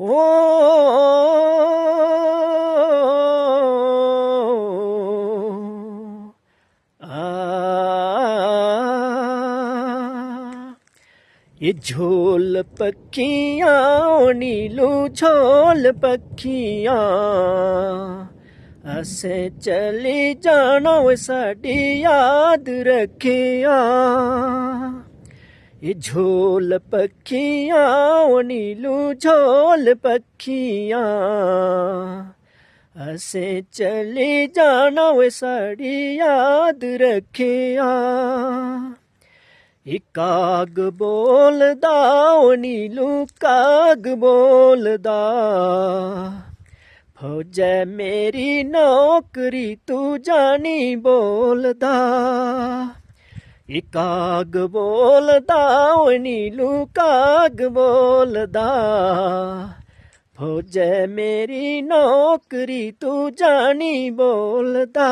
ਓ ये झोल पक्खियां नीलू झोल पक्खियां असें चली जाना वे साडी याद रखिया ये झोल पक्खियां नीलू झोल पक्खियां असें चली जाना वे साडी याद रखिया काग बोलदा ओ नीलू काग बोलदा फौजै मेरी नौकरी तू जानी बोलदा काग बोलदा ओ नीलू काग बोलदा फौजै मेरी नौकरी तू जानी बोलदा।